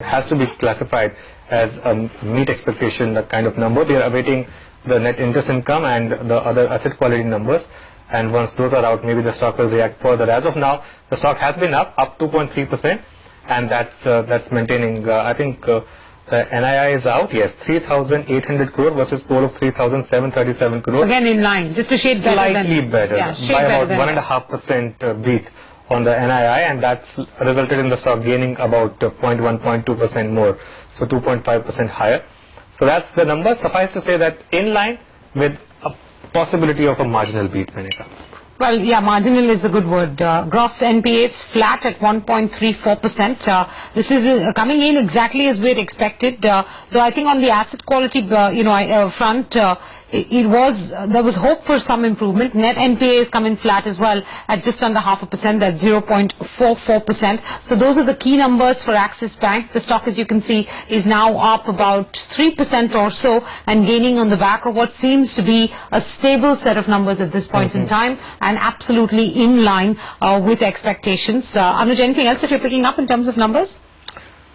has to be classified as a meet expectation, that kind of number. We are awaiting the net interest income and the other asset quality numbers, and once those are out, maybe the stock will react further. As of now, the stock has been up 2.3%, and that's maintaining. I think the NII is out, yes, 3,800 crore versus goal of 3,737 crore. Again in line, just a shade better. Slightly better, by about 1.5% beat on the NII, and that's resulted in the stock gaining about 0.1-0.2% more, so 2.5% higher. So that's the number. Suffice to say that in line with a possibility of a marginal beat when it comes. Well, yeah, marginal is a good word. Gross NPA is flat at 1.34%. This is coming in exactly as we had expected. So I think on the asset quality, front, there was hope for some improvement. Net NPA is coming flat as well at just under 0.5%. That's 0.44%. So those are the key numbers for Axis Bank. The stock, as you can see, is now up about 3% or so and gaining on the back of what seems to be a stable set of numbers at this point in time, and absolutely in line with expectations. Anuj, anything else that you're picking up in terms of numbers?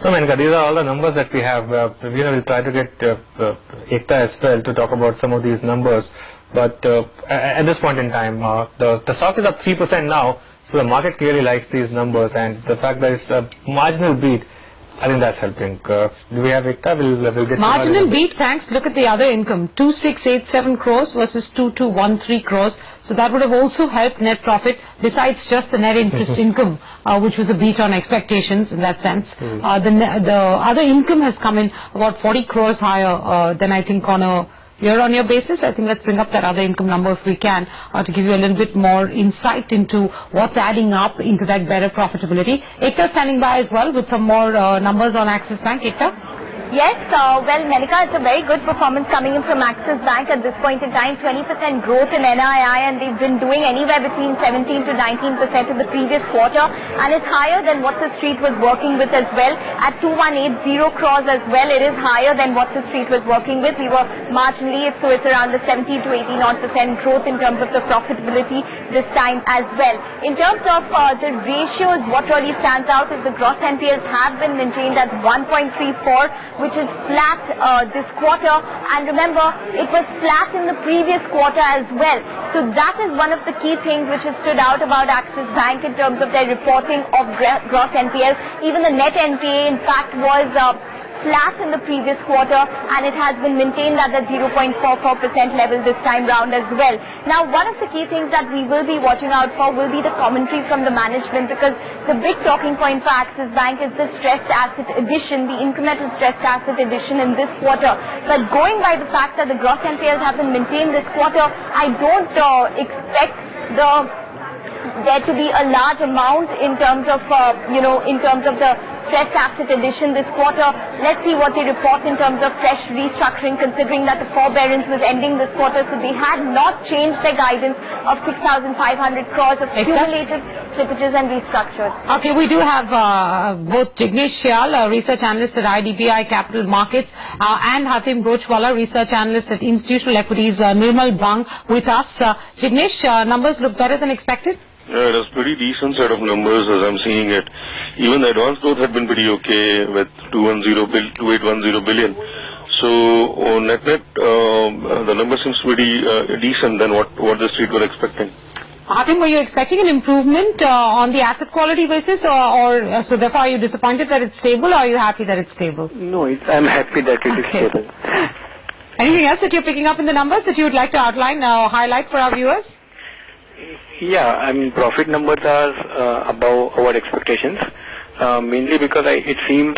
No, Menika, these are all the numbers that we have. We'll try to get Ekta as well to talk about some of these numbers. But at this point in time, the stock is up 3% now, so the market clearly likes these numbers, and the fact that it's a marginal beat, I think that's helping. Do we have Ekta? We'll get marginal beat, thanks. Look at the other income, 2687 crores versus 2213 crores. So that would have also helped net profit, besides just the net interest income, which was a beat on expectations in that sense. The other income has come in about 40 crores higher than I think on a year-on-year basis. I think let's bring up that other income number if we can, to give you a little bit more insight into what's adding up into that better profitability. Ekta standing by as well with some more numbers on Axis Bank. Ekta? Yes, well, Menika, it's a very good performance coming in from Axis Bank at this point in time. 20% growth in NII, and they've been doing anywhere between 17 to 19% in the previous quarter, and it's higher than what the street was working with as well. At 2180 crores as well, it is higher than what the street was working with. We were marginally, so it's around the 70 to 80% growth in terms of the profitability this time as well. In terms of the ratios, what really stands out is the gross NPLs have been maintained at 1.34%, which is flat this quarter, and remember, it was flat in the previous quarter as well. So that is one of the key things which has stood out about Axis Bank in terms of their reporting of gross NPL. Even the net NPA, in fact, was flat in the previous quarter, and it has been maintained at the 0.44% level this time round as well. Now, one of the key things that we will be watching out for will be the commentary from the management, because the big talking point for Axis Bank is the stressed asset addition, the incremental stressed asset addition in this quarter. But going by the fact that the gross NPLs have been maintained this quarter, I don't expect there to be a large amount in terms of the stressed asset addition this quarter. Let's see what they report in terms of fresh restructuring, considering that the forbearance was ending this quarter, so they had not changed their guidance of 6,500 crores of cumulative slippages and restructures. Okay, we do have both Jignesh Shyal, research analyst at IDBI Capital Markets, and Hatim Brochwala, research analyst at Institutional Equities, Nirmal Bang, with us. Jignesh, numbers look better than expected? Yeah, it was pretty decent set of numbers as I'm seeing it. Even the advance growth had been pretty okay with 2810 billion. So net, the number seems pretty decent than what the street were expecting. Hatim, were you expecting an improvement on the asset quality basis, or so therefore are you disappointed that it's stable, or are you happy that it's stable? No, I'm happy that it is stable. Anything else that you're picking up in the numbers that you would like to outline or highlight for our viewers? Yeah, I mean, profit numbers are above our expectations, mainly because it seems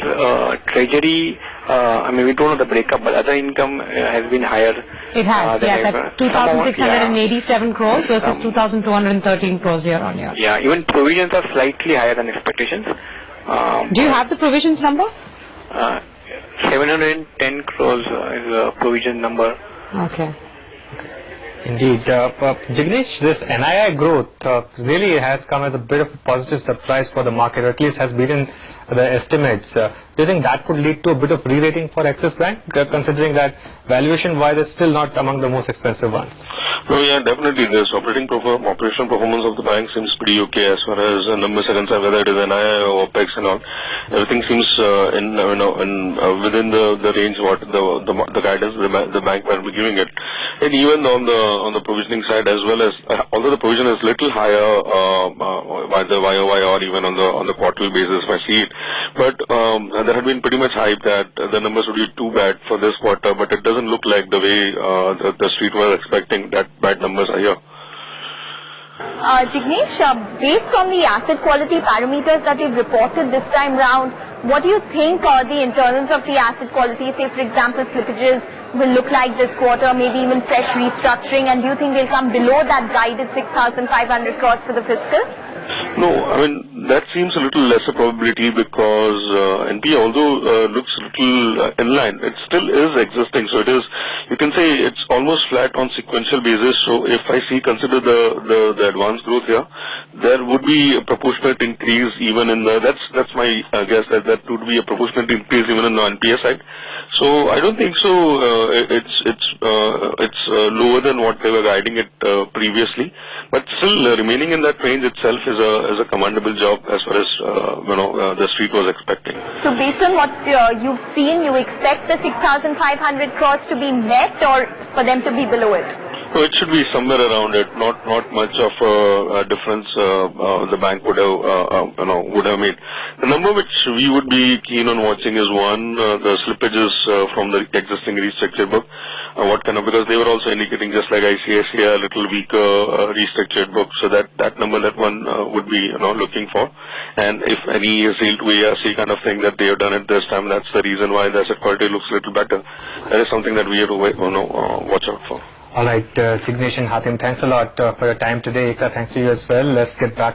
treasury, we don't know the breakup, but other income has been higher. It has, yes, at 2,687 crores versus 2,213 crores year on year. Yeah, even provisions are slightly higher than expectations. Do you have the provisions number? 710 crores is a provision number. Okay. Indeed. Jignesh, this NII growth really has come as a bit of a positive surprise for the market, or at least has beaten the estimates. Do you think that could lead to a bit of re-rating for Axis Bank, considering that valuation-wise it's still not among the most expensive ones? No, yeah, definitely. This operational performance of the bank seems pretty okay as far as numbers are concerned, whether it is NII or OPEX and all. Everything seems within the range what the guidance the bank might be giving it. And even on the provisioning side as well as, although the provision is little higher by the YOY or even on the quarterly basis if I see it, but there had been pretty much hype that the numbers would be too bad for this quarter, but it doesn't look like the way the street was expecting that bad numbers are here. Jignesh, based on the asset quality parameters that you've reported this time round, what do you think are the internals of the asset quality? Say, for example, slippages will look like this quarter, maybe even fresh restructuring, and do you think they'll come below that guided 6,500 crores for the fiscal? No, I mean, that seems a little lesser probability because NPA, although looks a little in line, it still is existing. So it is, you can say it's almost flat on sequential basis. So if I consider the advance growth here, there would be a proportionate increase even in that's my guess that would be a proportionate increase even in the NPA side. So I don't think so. It's lower than what they were guiding it previously, but still remaining in that range itself is a commendable job as far as the street was expecting. So based on what you've seen, you expect the 6,500 crores to be met or for them to be below it? So it should be somewhere around it. Not much of a difference the bank would have made. The number which we would be keen on watching is one, the slippages from the existing restructured book. Because they were also indicating, just like ICICI, a little weaker restructured book. So that number that one would be looking for. And if any sale to ARC kind of thing that they have done at this time, that's the reason why the asset quality looks a little better. That is something that we have to watch out for. All right, Jignesh and Hatim, thanks a lot for your time today. Ekta, thanks to you as well. Let's get back